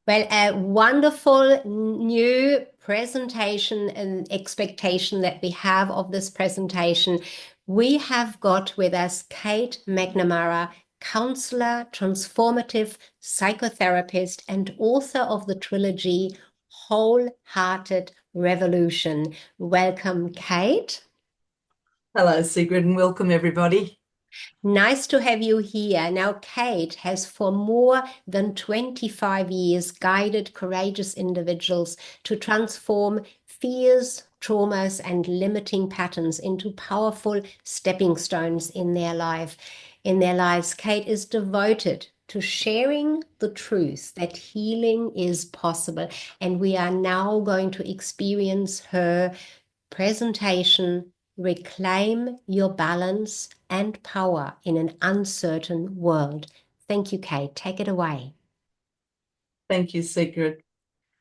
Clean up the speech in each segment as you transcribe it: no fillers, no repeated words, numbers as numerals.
Well, a wonderful new presentation and expectation that we have of this presentation. We have got with us Kate Macnamara, counselor, transformative psychotherapist, and author of the trilogy Wholehearted Revolution. Welcome, Kate. Hello, Sigrid, and welcome everybody. Nice to have you here. Now, Kate has for more than 25 years guided courageous individuals to transform fears, traumas, and limiting patterns into powerful stepping stones in their lives. Kate is devoted to sharing the truth that healing is possible. And we are now going to experience her presentation, Reclaim Your Balance and Power in an Uncertain World. Thank you, Kate. Take it away. Thank you, Sigrid.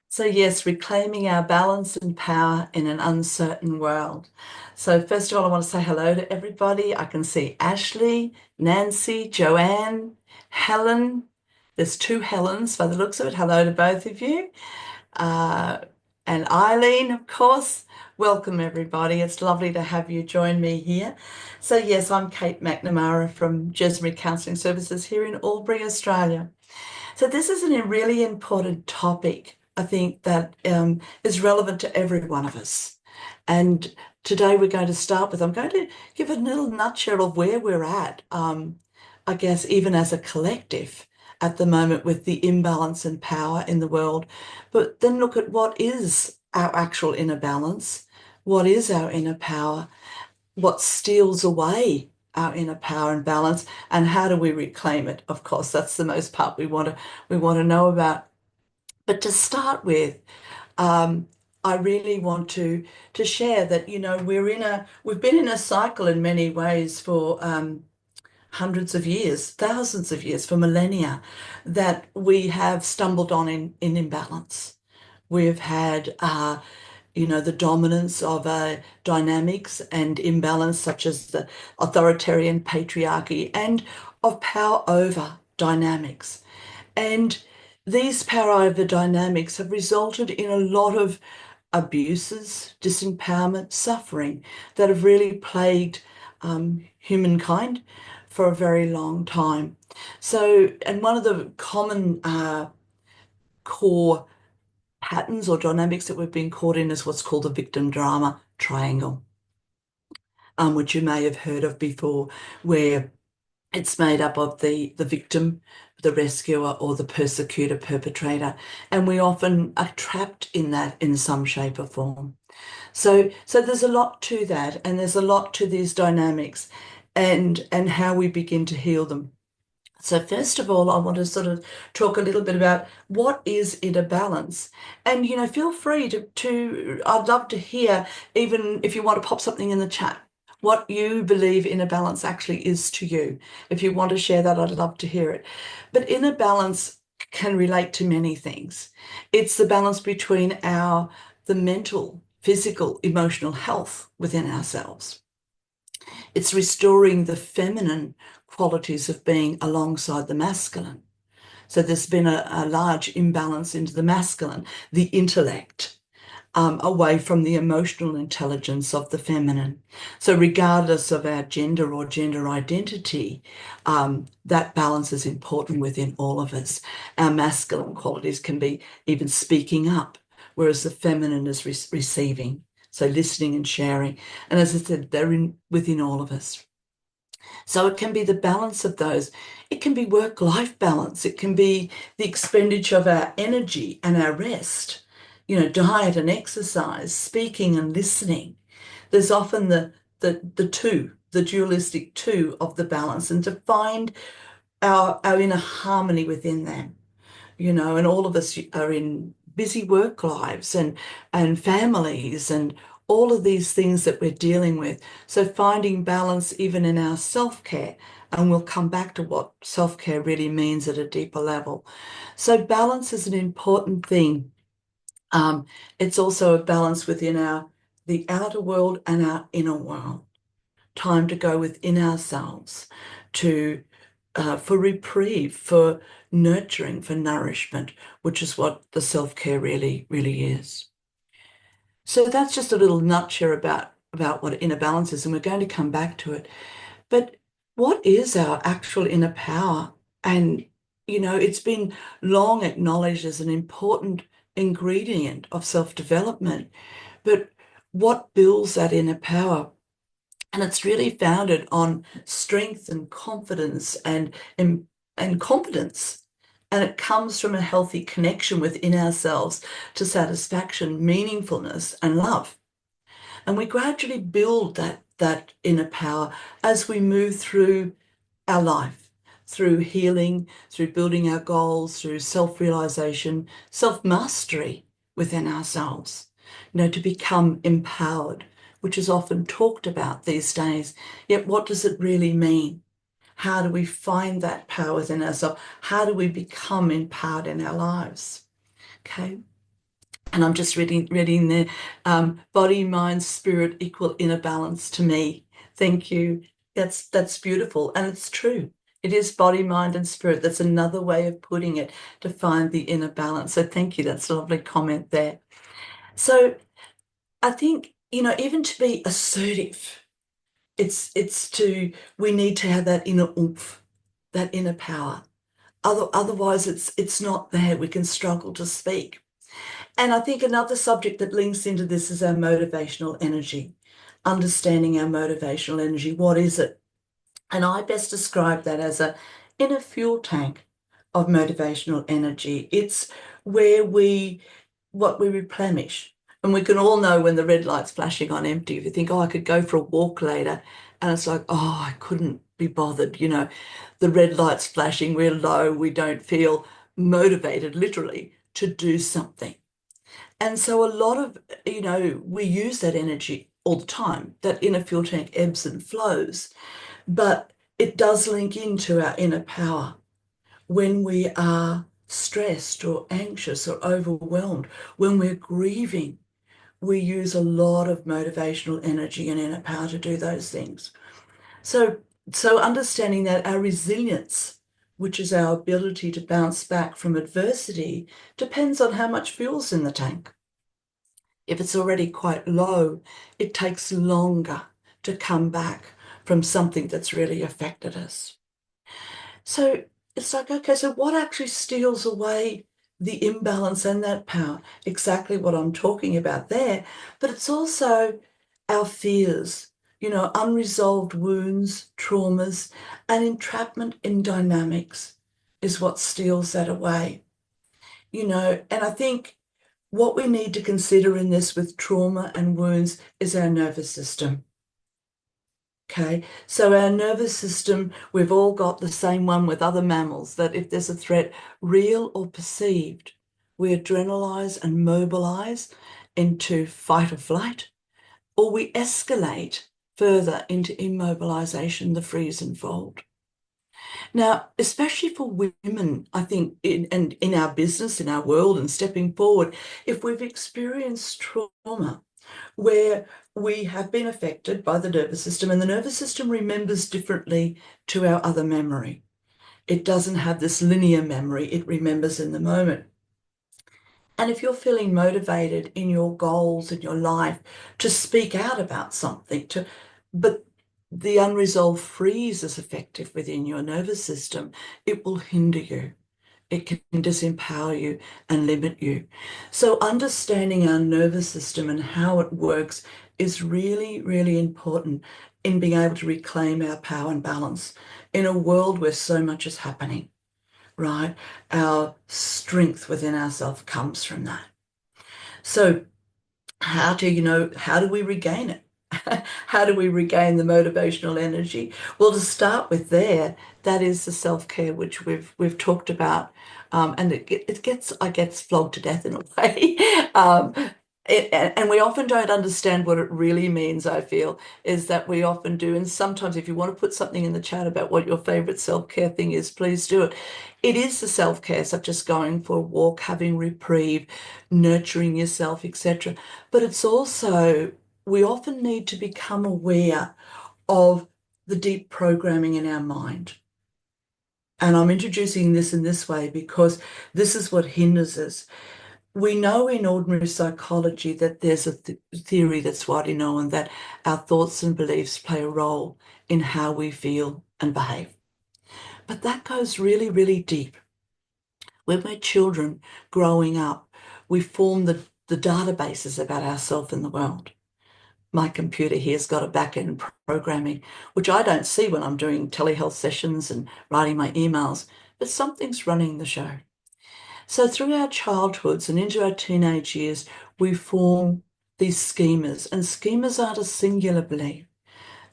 So, yes, reclaiming our balance and power in an uncertain world. So, first of all, I want to say hello to everybody. I can see Ashley, Nancy, Joanne, Helen. There's two Helens by the looks of it. Hello to both of you. Uh, and Eileen, of course. Welcome, everybody. It's lovely to have you join me here. So, yes, I'm Kate Macnamara from Jesmery Counselling Services here in Albury, Australia. So this is a really important topic, I think, that is relevant to every one of us. And today we're going to start with, I'm going to give a little nutshell of where we're at, I guess, even as a collective at the moment with the imbalance and power in the world. But then look at what is our actual inner balance, what is our inner power, what steals away our inner power and balance, and how do we reclaim it? Of course, that's the most part we want to know about. But to start with, um, I really want to share that we've been in a cycle in many ways for hundreds of years, thousands of years, for millennia, that we have stumbled on in imbalance. We've had the dominance of dynamics and imbalance, such as the authoritarian patriarchy, and of power over dynamics. And these power over dynamics have resulted in a lot of abuses, disempowerment, suffering that have really plagued humankind for a very long time. So, and one of the common core patterns or dynamics that we've been caught in is what's called the victim drama triangle, which you may have heard of before, where it's made up of the victim, the rescuer, or the persecutor, perpetrator, and we often are trapped in that in some shape or form. So there's a lot to that, and there's a lot to these dynamics, and how we begin to heal them. So first of all, I want to sort of talk a little bit about what is inner balance. And, feel free I'd love to hear, even if you want to pop something in the chat, what you believe inner balance actually is to you. If you want to share that, I'd love to hear it. But inner balance can relate to many things. It's the balance between the mental, physical, emotional health within ourselves. It's restoring the feminine qualities of being alongside the masculine. So there's been a large imbalance into the masculine, the intellect, away from the emotional intelligence of the feminine. So regardless of our gender or gender identity, that balance is important within all of us. Our masculine qualities can be even speaking up, whereas the feminine is receiving. So listening and sharing. And as I said, they're within all of us. So it can be the balance of those. It can be work-life balance. It can be the expenditure of our energy and our rest, diet and exercise, speaking and listening. There's often the dualistic two of the balance, and to find our inner harmony within them, and all of us are in busy work lives and families and all of these things that we're dealing with. So finding balance even in our self-care, and we'll come back to what self-care really means at a deeper level. So balance is an important thing. It's also a balance within the outer world and our inner world. Time to go within ourselves to for reprieve, for nurturing, for nourishment, which is what the self-care really, really is. So that's just a little nutshell about what inner balance is, and we're going to come back to it. But what is our actual inner power? And, it's been long acknowledged as an important ingredient of self-development. But what builds that inner power? And it's really founded on strength and confidence and competence. And it comes from a healthy connection within ourselves to satisfaction, meaningfulness, and love. And we gradually build that inner power as we move through our life, through healing, through building our goals, through self-realization, self-mastery within ourselves, to become empowered, which is often talked about these days. Yet what does it really mean? How do we find that power within ourselves? How do we become empowered in our lives? Okay. And I'm just reading there, body, mind, spirit equal inner balance to me. Thank you. That's beautiful. And it's true. It is body, mind, and spirit. That's another way of putting it, to find the inner balance. So thank you. That's a lovely comment there. So I think, even to be assertive, we need to have that inner oomph, that inner power. Otherwise it's not there. We can struggle to speak. And I think another subject that links into this is our motivational energy, understanding our motivational energy. What is it? And I best describe that as a inner fuel tank of motivational energy. It's where what we replenish. And we can all know when the red light's flashing on empty. If you think, oh, I could go for a walk later, and it's like, oh, I couldn't be bothered. The red light's flashing, we're low, we don't feel motivated, literally, to do something. And so a lot of, we use that energy all the time. That inner fuel tank ebbs and flows, but it does link into our inner power when we are stressed or anxious or overwhelmed, when we're grieving. We use a lot of motivational energy and inner power to do those things. So understanding that our resilience, which is our ability to bounce back from adversity, depends on how much fuel's in the tank. If it's already quite low, it takes longer to come back from something that's really affected us. So it's like, okay, so what actually steals away the imbalance and that power? Exactly what I'm talking about there. But it's also our fears, unresolved wounds, traumas, and entrapment in dynamics is what steals that away. And I think what we need to consider in this with trauma and wounds is our nervous system. Okay, so our nervous system, we've all got the same one with other mammals, that if there's a threat, real or perceived, we adrenalize and mobilize into fight or flight, or we escalate further into immobilization, the freeze and fold. Now, especially for women, I think, in our business, in our world, and stepping forward, if we've experienced trauma where we have been affected by the nervous system, and the nervous system remembers differently to our other memory. It doesn't have this linear memory, it remembers in the moment. And if you're feeling motivated in your goals in your life to speak out about something, but the unresolved freeze is effective within your nervous system, it will hinder you. It can disempower you and limit you. So understanding our nervous system and how it works is really, really important in being able to reclaim our power and balance in a world where so much is happening, right? Our strength within ourselves comes from that. So how do we regain it? How do we regain the motivational energy? Well, to start with that is the self-care which we've talked about, and it gets flogged to death in a way. And we often don't understand what it really means, I feel, is that we often do. And sometimes if you want to put something in the chat about what your favorite self-care thing is, please do it. It is the self-care, such as going for a walk, having reprieve, nurturing yourself, etc. But it's also, we often need to become aware of the deep programming in our mind. And I'm introducing this in this way because this is what hinders us. We know in ordinary psychology that there's a theory that's widely known that our thoughts and beliefs play a role in how we feel and behave. But that goes really, really deep. When we're children growing up, we form the databases about ourselves in the world. My computer here's got a back-end programming, which I don't see when I'm doing telehealth sessions and writing my emails, but something's running the show. So through our childhoods and into our teenage years, we form these schemas, and schemas aren't a singular belief.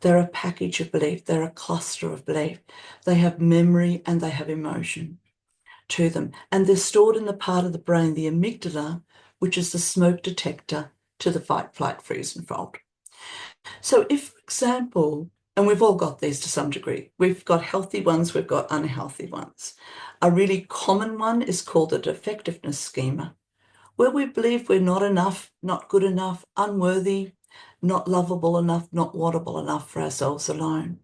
They're a package of belief. They're a cluster of belief. They have memory and they have emotion to them, and they're stored in the part of the brain, the amygdala, which is the smoke detector to the fight, flight, freeze, and fold. So if, for example, and we've all got these to some degree, we've got healthy ones, we've got unhealthy ones. A really common one is called the defectiveness schema, where we believe we're not enough, not good enough, unworthy, not lovable enough, not wantable enough for ourselves alone.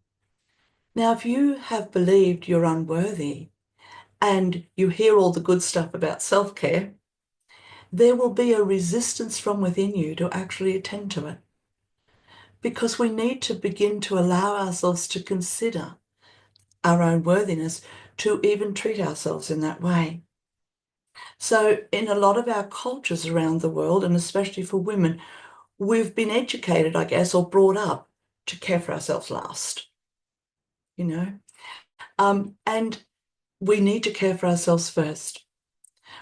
Now, if you have believed you're unworthy and you hear all the good stuff about self-care, there will be a resistance from within you to actually attend to it. Because we need to begin to allow ourselves to consider our own worthiness, to even treat ourselves in that way. So in a lot of our cultures around the world, and especially for women, we've been educated, I guess, or brought up to care for ourselves last, you know? And we need to care for ourselves first.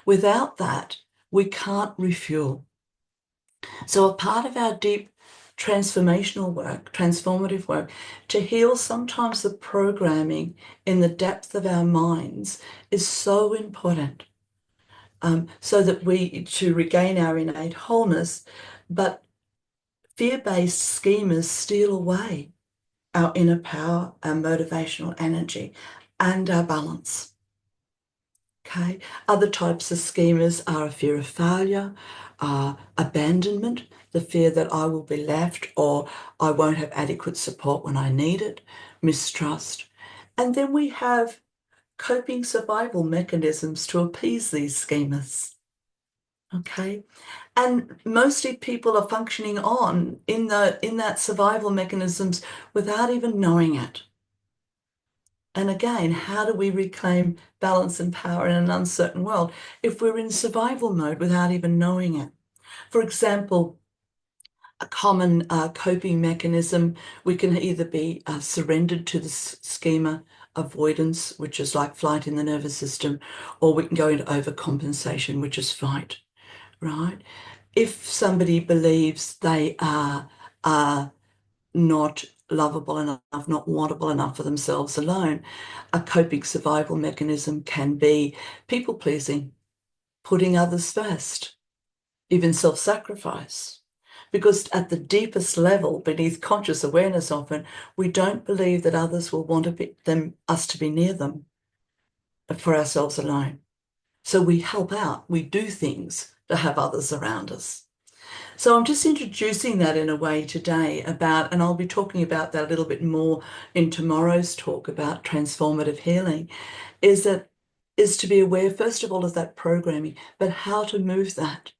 Without that, we can't refuel. So a part of our deep transformational work, transformative work, to heal sometimes the programming in the depth of our minds is so important. So that to regain our innate wholeness, but fear-based schemas steal away our inner power, our motivational energy, and our balance. Okay. Other types of schemas are a fear of failure, abandonment, the fear that I will be left or I won't have adequate support when I need it, mistrust. And then we have coping survival mechanisms to appease these schemas. Okay. And mostly people are functioning on in that survival mechanisms without even knowing it. And again, how do we reclaim balance and power in an uncertain world if we're in survival mode without even knowing it? For example, a common coping mechanism, we can either be surrendered to the schema avoidance, which is like flight in the nervous system, or we can go into overcompensation, which is fight, right? If somebody believes they are not lovable enough, not wantable enough for themselves alone, a coping survival mechanism can be people pleasing, putting others first, even self-sacrifice. Because at the deepest level, beneath conscious awareness often, we don't believe that others will want us to be near them for ourselves alone. So we help out, we do things to have others around us. So I'm just introducing that in a way today about, and I'll be talking about that a little bit more in tomorrow's talk about transformative healing, is to be aware, first of all, of that programming, but how to move that.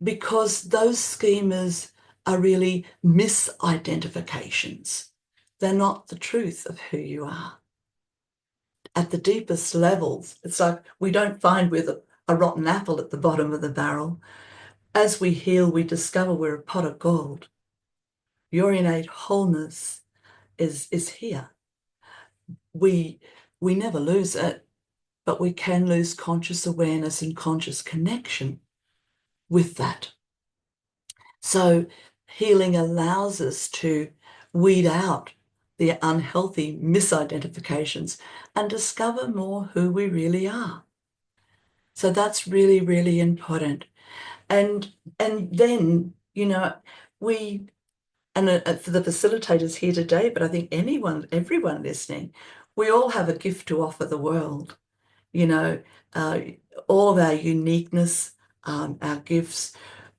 Because those schemas are really misidentifications. They're not the truth of who you are. At the deepest levels, it's like we don't find with a rotten apple at the bottom of the barrel. As we heal, we discover we're a pot of gold. Your innate wholeness is here. We never lose it, but we can lose conscious awareness and conscious connection with that. So healing allows us to weed out the unhealthy misidentifications and discover more who we really are. So that's really, really important. And then, we, and for the facilitators here today, but I think everyone listening, we all have a gift to offer the world. Uh, all of our uniqueness, our gifts,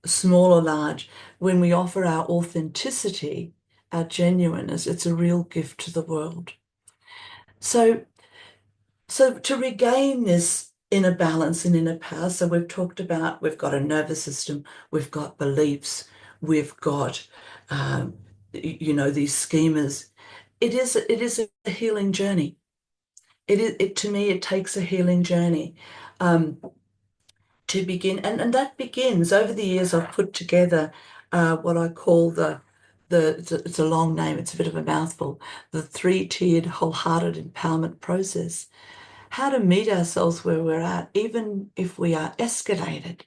small or large, when we offer our authenticity, our genuineness, it's a real gift to the world. So So to regain this inner balance and inner power, so we've talked about, we've got a nervous system, we've got beliefs, we've got, these schemas. It is a healing journey. To me, it takes a healing journey to begin, and that begins over the years. I've put together what I call it's a long name, it's a bit of a mouthful, the three-tiered wholehearted empowerment process. How to meet ourselves where we're at, even if we are escalated.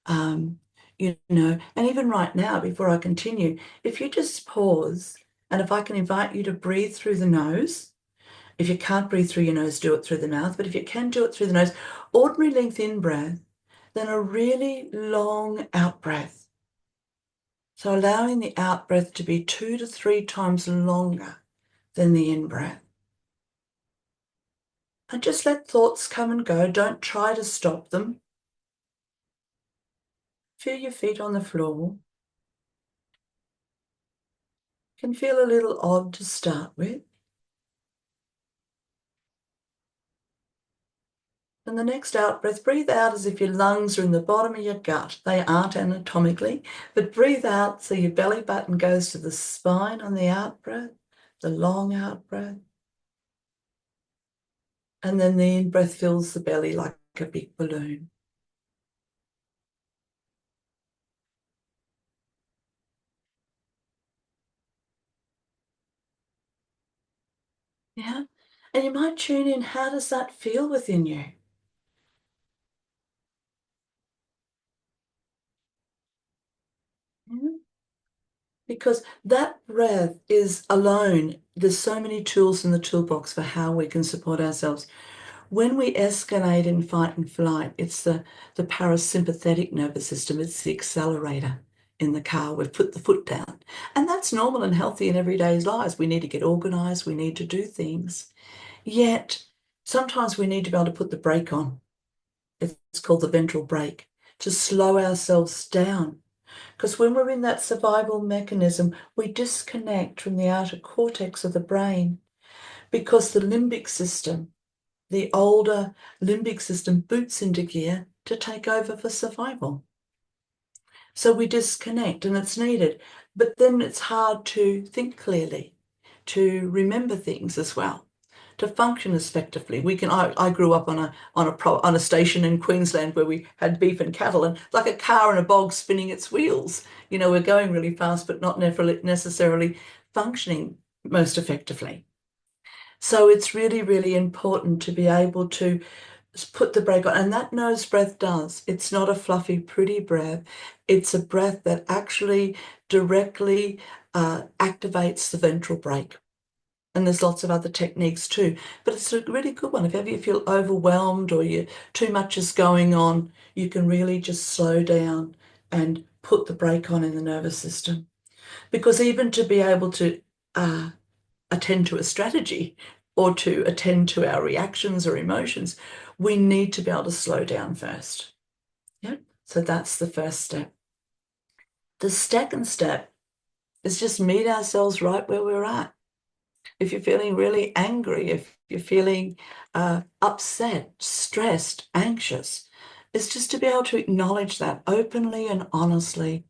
Um, and even right now, before I continue, if you just pause, and if I can invite you to breathe through the nose. If you can't breathe through your nose, do it through the mouth. But if you can do it through the nose, ordinary length in breath, then a really long out breath. So allowing the out breath to be 2 to 3 times longer than the in breath. And just let thoughts come and go. Don't try to stop them. Feel your feet on the floor. Can feel a little odd to start with. And the next out breath, breathe out as if your lungs are in the bottom of your gut. They aren't anatomically, but breathe out so your belly button goes to the spine on the out breath, the long out breath. And then the in breath fills the belly like a big balloon. Yeah. And you might tune in, how does that feel within you? Yeah. Because that breath is alone, there's so many tools in the toolbox for how we can support ourselves. When we escalate in fight and flight, it's the parasympathetic nervous system, it's the accelerator in the car. We've put the foot down. And that's normal and healthy in everyday lives. We need to get organized, we need to do things. Yet, sometimes we need to be able to put the brake on. It's called the ventral brake, to slow ourselves down. Because when we're in that survival mechanism, we disconnect from the outer cortex of the brain because the limbic system, the older limbic system, boots into gear to take over for survival. So we disconnect and it's needed. But then it's hard to think clearly, to remember things as well, to function effectively. I grew up on a station in Queensland where we had beef and cattle, and like a car in a bog spinning its wheels. We're going really fast, but not necessarily functioning most effectively. So it's really, really important to be able to put the brake on. And that nose breath does. It's not a fluffy, pretty breath. It's a breath that actually directly activates the ventral brake. And there's lots of other techniques too, but it's a really good one. If ever you feel overwhelmed or too much is going on, you can really just slow down and put the brake on in the nervous system. Because even to be able to attend to a strategy or to attend to our reactions or emotions, we need to be able to slow down first. Yep. So that's the first step. The second step is just meet ourselves right where we're at. If you're feeling really angry, if you're feeling upset, stressed, anxious, it's just to be able to acknowledge that openly and honestly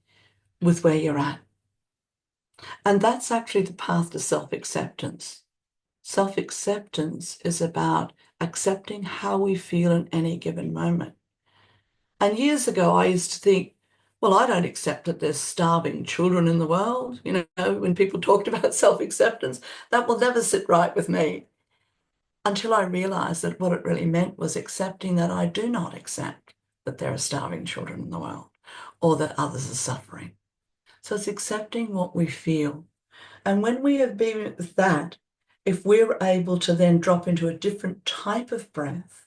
with where you're at. And that's actually the path to self-acceptance. Self-acceptance is about accepting how we feel in any given moment. And years ago, I used to think, well, I don't accept that there's starving children in the world. When people talked about self-acceptance, that will never sit right with me. Until I realized that what it really meant was accepting that I do not accept that there are starving children in the world or that others are suffering. So it's accepting what we feel. And when we have been with that, if we're able to then drop into a different type of breath,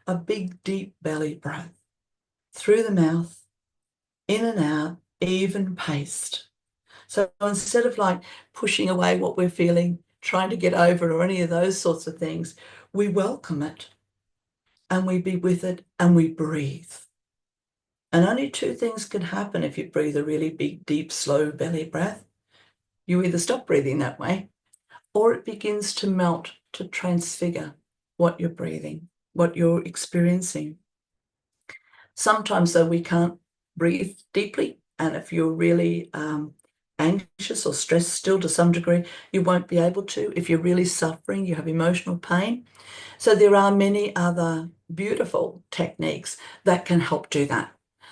a big, deep belly breath, through the mouth, in and out, even paced. So instead of like pushing away what we're feeling, trying to get over it or any of those sorts of things, we welcome it and we be with it and we breathe. And only two things can happen if you breathe a really big, deep, slow belly breath. You either stop breathing that way or it begins to melt, to transfigure. what you're breathing, what you're experiencing. Sometimes, though, we can't breathe deeply. And if you're really anxious or stressed still to some degree, you won't be able to. If you're really suffering, you have emotional pain. So there are many other beautiful techniques that can help do that,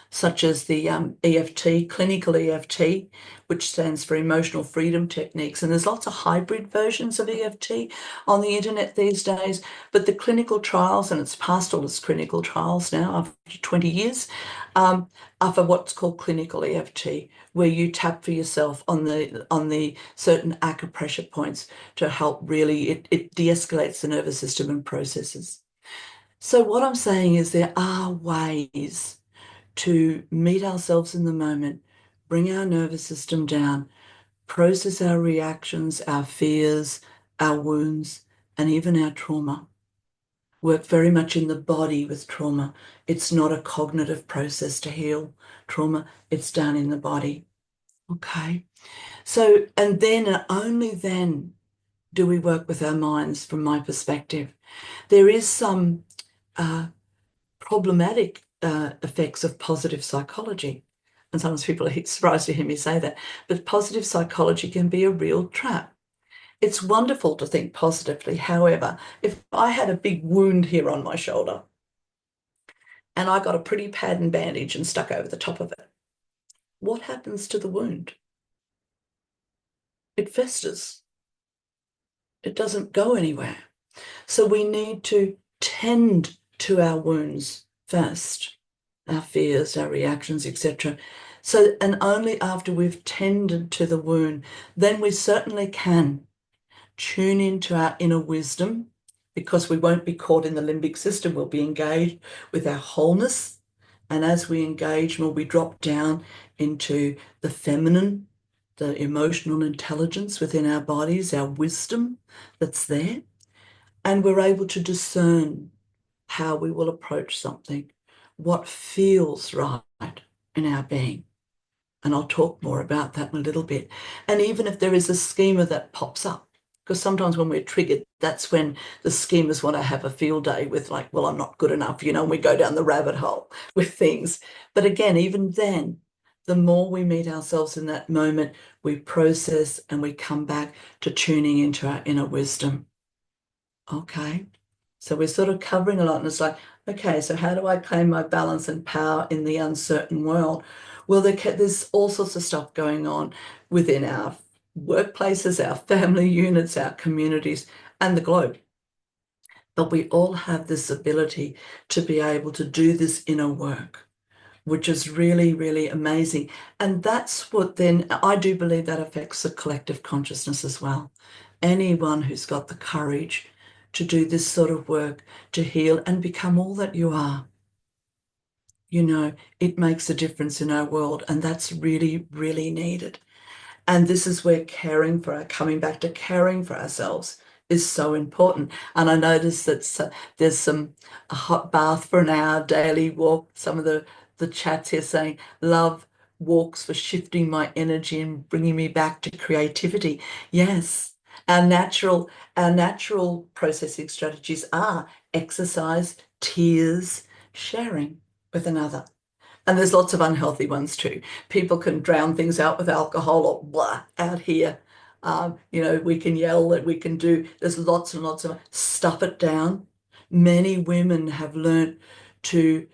such as the EFT, clinical EFT, which stands for Emotional Freedom Techniques. And there's lots of hybrid versions of EFT on the internet these days, but the clinical trials, and it's past all its clinical trials now after 20 years, are for what's called clinical EFT, where you tap for yourself on the certain acupressure points to help really, it de-escalates the nervous system and processes. So what I'm saying is there are ways to meet ourselves in the moment, bring our nervous system down, process our reactions, our fears, our wounds, and even our trauma. Work very much in the body with trauma. It's not a cognitive process to heal trauma, it's down in the body. Okay. So, and then and only then do we work with our minds from my perspective. There is some problematic effects of positive psychology. And sometimes people are surprised to hear me say that. But positive psychology can be a real trap. It's wonderful to think positively. However, if I had a big wound here on my shoulder and I got a pretty pad and bandage and stuck over the top of it, what happens to the wound? It festers. It doesn't go anywhere. So we need to tend to our wounds first, our fears, our reactions, etc. So, and only after we've tended to the wound, then we certainly can tune into our inner wisdom, because we won't be caught in the limbic system. We'll be engaged with our wholeness. And as we engage more, we drop down into the feminine, the emotional intelligence within our bodies, our wisdom that's there. And we're able to discern how we will approach something, what feels right in our being. And I'll talk more about that in a little bit. And even if there is a schema that pops up, because sometimes when we're triggered, that's when the schemas want to have a field day with, like, well, I'm not good enough, and we go down the rabbit hole with things. But again, even then, the more we meet ourselves in that moment, we process and we come back to tuning into our inner wisdom. Okay. So we're sort of covering a lot, and it's like, okay, so how do I claim my balance and power in the uncertain world? Well, there's all sorts of stuff going on within our workplaces, our family units, our communities, and the globe. But we all have this ability to be able to do this inner work, which is really, really amazing. And that's what then, I do believe that affects the collective consciousness as well. Anyone who's got the courage to do this sort of work, to heal and become all that you are, it makes a difference in our world. And that's really, really needed. And this is where coming back to caring for ourselves is so important. And I noticed that there's a hot bath for an hour, daily walk. Some of the chats here saying, love walks for shifting my energy and bringing me back to creativity. Yes, our natural processing strategies are exercise, tears, sharing with another. And there's lots of unhealthy ones too. People can drown things out with alcohol or blah out here. We can yell, that we can there's lots and lots of stuff it down. Many women have learnt to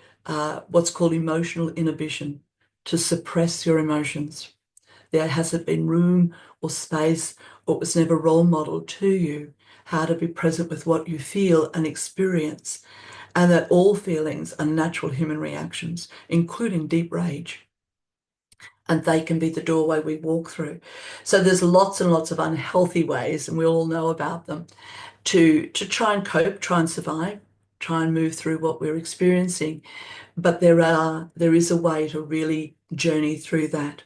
what's called emotional inhibition, to suppress your emotions. There hasn't been room or space, or it was never role modeled to you how to be present with what you feel and experience, and that all feelings are natural human reactions, including deep rage. And they can be the doorway we walk through. So there's lots and lots of unhealthy ways, and we all know about them, to try and cope, try and survive, try and move through what we're experiencing. But there is a way to really journey through that.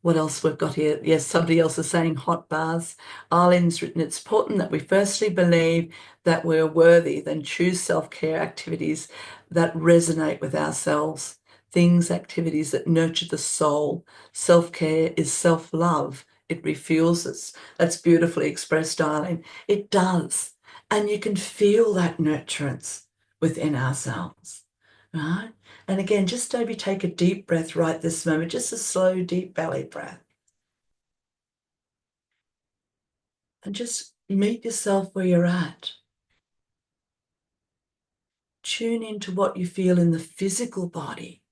What else we've got here? Yes, somebody else is saying hot baths. Arlene's written, it's important that we firstly believe that we're worthy, then choose self-care activities that resonate with ourselves, activities that nurture the soul. Self-care is self-love. It refuels us. That's beautifully expressed, Arlene. It does. And you can feel that nurturance within ourselves, right? And again, just maybe take a deep breath right this moment, just a slow, deep belly breath. And just meet yourself where you're at. Tune into what you feel in the physical body,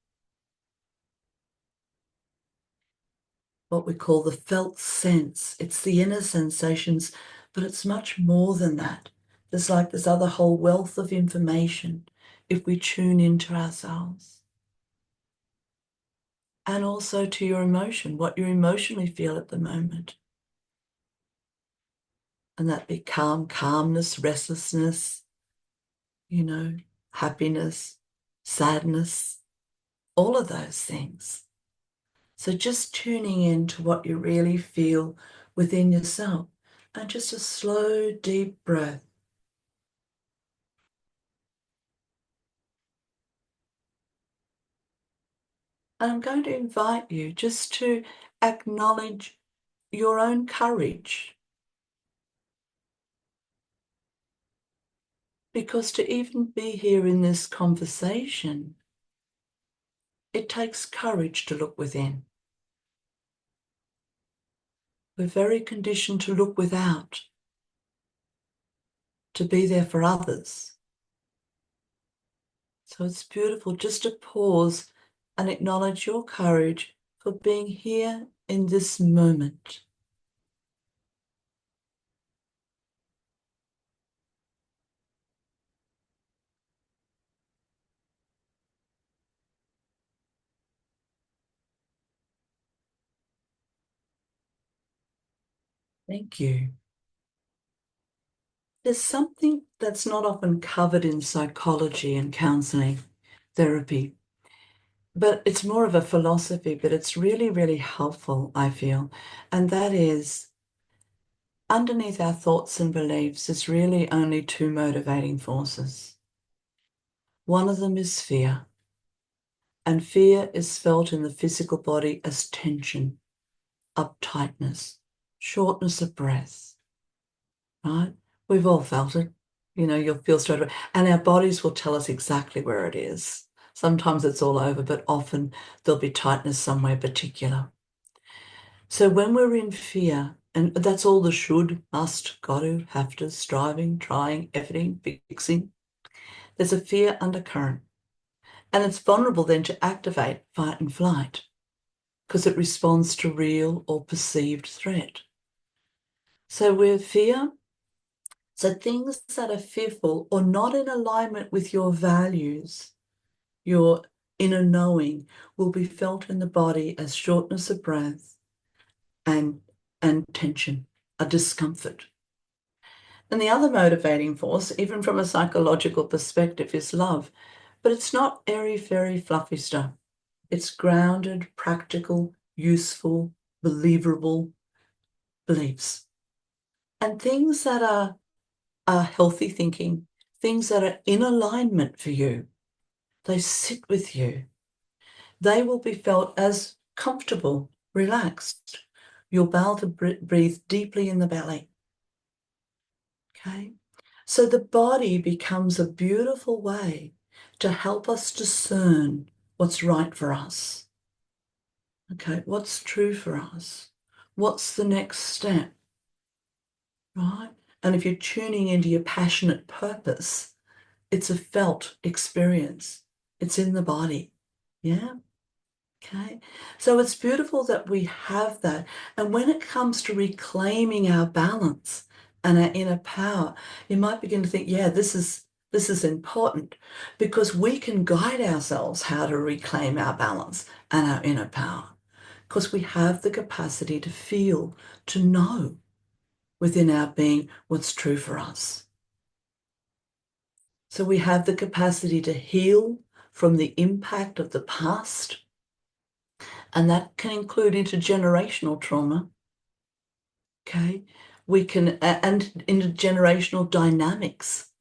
what we call the felt sense. It's the inner sensations, but it's much more than that. There's like this other whole wealth of information if we tune into ourselves. And also to your emotion, what you emotionally feel at the moment. And that be calm, calmness, restlessness, happiness, sadness, all of those things. So just tuning in to what you really feel within yourself, and just a slow, deep breath. And I'm going to invite you just to acknowledge your own courage. Because to even be here in this conversation, it takes courage to look within. We're very conditioned to look without, to be there for others. So it's beautiful just to pause and acknowledge your courage for being here in this moment. Thank you. There's something that's not often covered in psychology and counseling therapy, but it's more of a philosophy, but it's really, really helpful, I feel. And that is, underneath our thoughts and beliefs is really only two motivating forces. One of them is fear, and fear is felt in the physical body as tension, uptightness, shortness of breath, right? We've all felt it. You'll feel straight away. And our bodies will tell us exactly where it is. Sometimes it's all over, but often there'll be tightness somewhere particular. So when we're in fear, and that's all the should, must, got to, have to, striving, trying, efforting, fixing, there's a fear undercurrent. And it's vulnerable then to activate fight and flight because it responds to real or perceived threat. So with fear, so things that are fearful or not in alignment with your values, your inner knowing, will be felt in the body as shortness of breath and tension, a discomfort. And the other motivating force, even from a psychological perspective, is love. But it's not airy-fairy fluffy stuff. It's grounded, practical, useful, believable beliefs. And things that are healthy thinking, things that are in alignment for you, they sit with you. They will be felt as comfortable, relaxed. You'll be able to breathe deeply in the belly. Okay? So the body becomes a beautiful way to help us discern what's right for us. Okay, what's true for us? What's the next step? Right? And if you're tuning into your passionate purpose, it's a felt experience. It's in the body. Yeah? Okay. So it's beautiful that we have that. And when it comes to reclaiming our balance and our inner power, you might begin to think, yeah, this is important because we can guide ourselves how to reclaim our balance and our inner power because we have the capacity to feel, to know within our being what's true for us. So we have the capacity to heal from the impact of the past, and that can include intergenerational trauma. Okay, we can, and intergenerational dynamics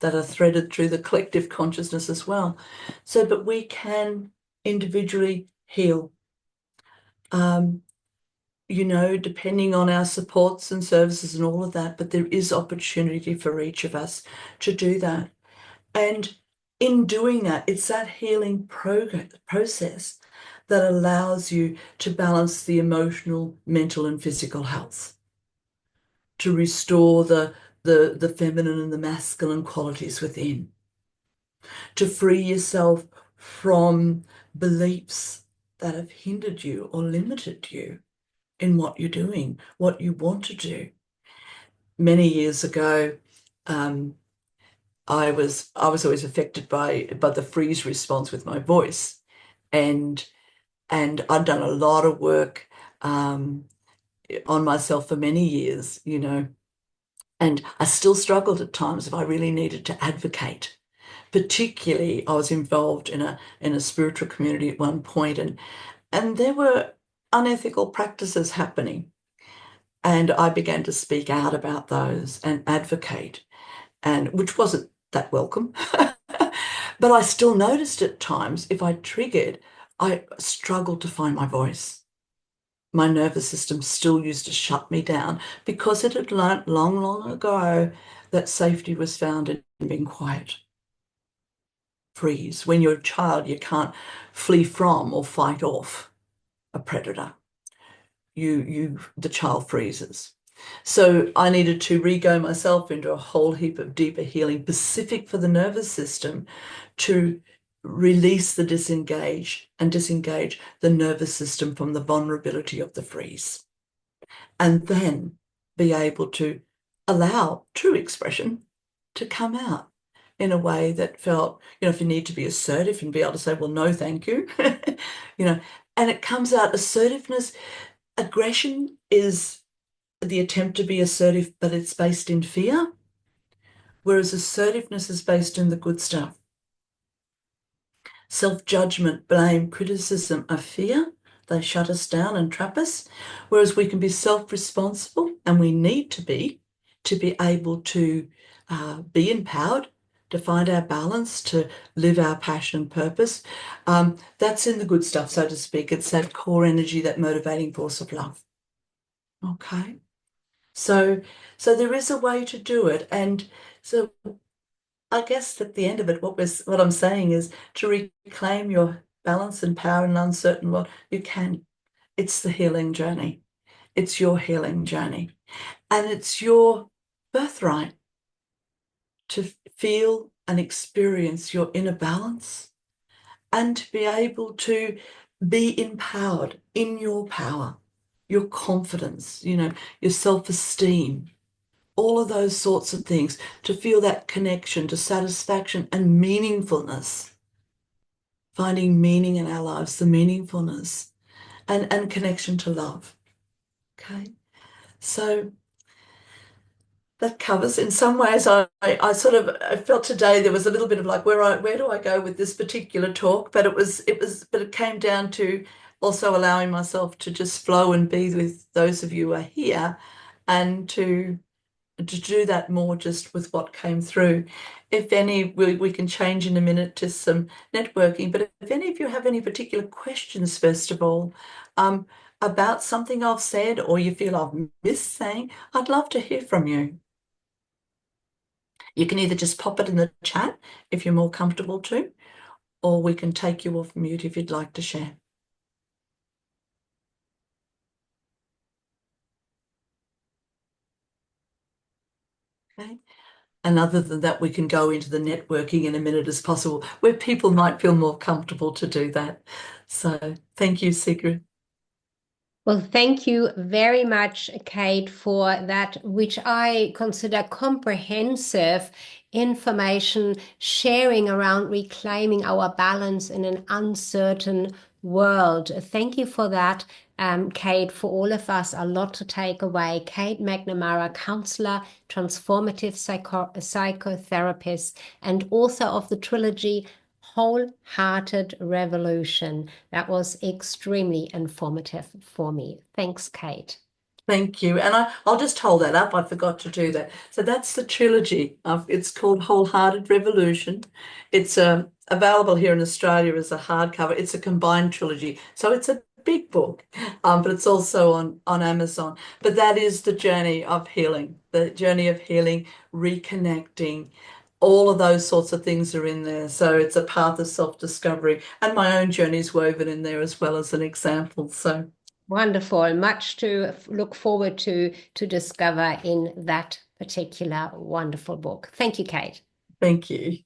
that are threaded through the collective consciousness as well. So, but we can individually heal. depending on our supports and services and all of that, but there is opportunity for each of us to do that. And in doing that, it's that healing process that allows you to balance the emotional, mental, and physical health, to restore the feminine and the masculine qualities within, to free yourself from beliefs that have hindered you or limited you in what you're doing, what you want to do. Many years ago, I was always affected by the freeze response with my voice, and I'd done a lot of work on myself for many years, and I still struggled at times if I really needed to advocate. Particularly, I was involved in a spiritual community at one point, and there were unethical practices happening. And I began to speak out about those and advocate, and which wasn't that welcome. But I still noticed at times if I triggered, I struggled to find my voice. My nervous system still used to shut me down because it had learnt long, long ago that safety was found in being quiet. Freeze. When you're a child, you can't flee from or fight off a predator. The child freezes. So I needed to re-go myself into a whole heap of deeper healing, specific for the nervous system, to release the disengage the nervous system from the vulnerability of the freeze. And then be able to allow true expression to come out in a way that felt, if you need to be assertive and be able to say, well, no, thank you, and it comes out assertiveness. Aggression is the attempt to be assertive, but it's based in fear, whereas assertiveness is based in the good stuff. Self-judgment, blame, criticism are fear. They shut us down and trap us, whereas we can be self-responsible, and we need to be able to be empowered, to find our balance, to live our passion and purpose. That's in the good stuff, so to speak. It's that core energy, that motivating force of love. Okay. So there is a way to do it. And so I guess at the end of it, what I'm saying is to reclaim your balance and power in an uncertain world. You can. It's the healing journey. It's your healing journey. And it's your birthright to feel and experience your inner balance and to be able to be empowered in your power, your confidence, your self-esteem, all of those sorts of things, to feel that connection to satisfaction and meaningfulness, finding meaning in our lives, the meaningfulness and connection to love. Okay. So that covers, in some ways, I felt today there was a little bit of like, where do I go with this particular talk? But it came down to also allowing myself to just flow and be with those of you who are here, and to do that more just with what came through. If any, we can change in a minute to some networking, but if any of you have any particular questions, first of all, about something I've said, or you feel I've missed saying, I'd love to hear from you. You can either just pop it in the chat if you're more comfortable to, or we can take you off mute if you'd like to share. Okay. And other than that, we can go into the networking in a minute as possible, where people might feel more comfortable to do that. So thank you, Sigrid. Well, thank you very much, Kate, for that, which I consider comprehensive information sharing around reclaiming our balance in an uncertain world. Thank you for that, Kate. For all of us, a lot to take away. Kate Macnamara, Counsellor, Transformative Psychotherapist, and author of the trilogy Wholehearted Revolution. That was extremely informative for me. Thanks, Kate. Thank you. And I'll just hold that up. I forgot to do that. So that's the trilogy. It's called Wholehearted Revolution. It's available here in Australia as a hardcover. It's a combined trilogy. So it's a big book, but it's also on Amazon. But that is the journey of healing, reconnecting. All of those sorts of things are in there. So it's a path of self-discovery, and my own journey is woven in there as well as an example. So wonderful. Much to look forward to discover in that particular wonderful book. Thank you, Kate. thank you.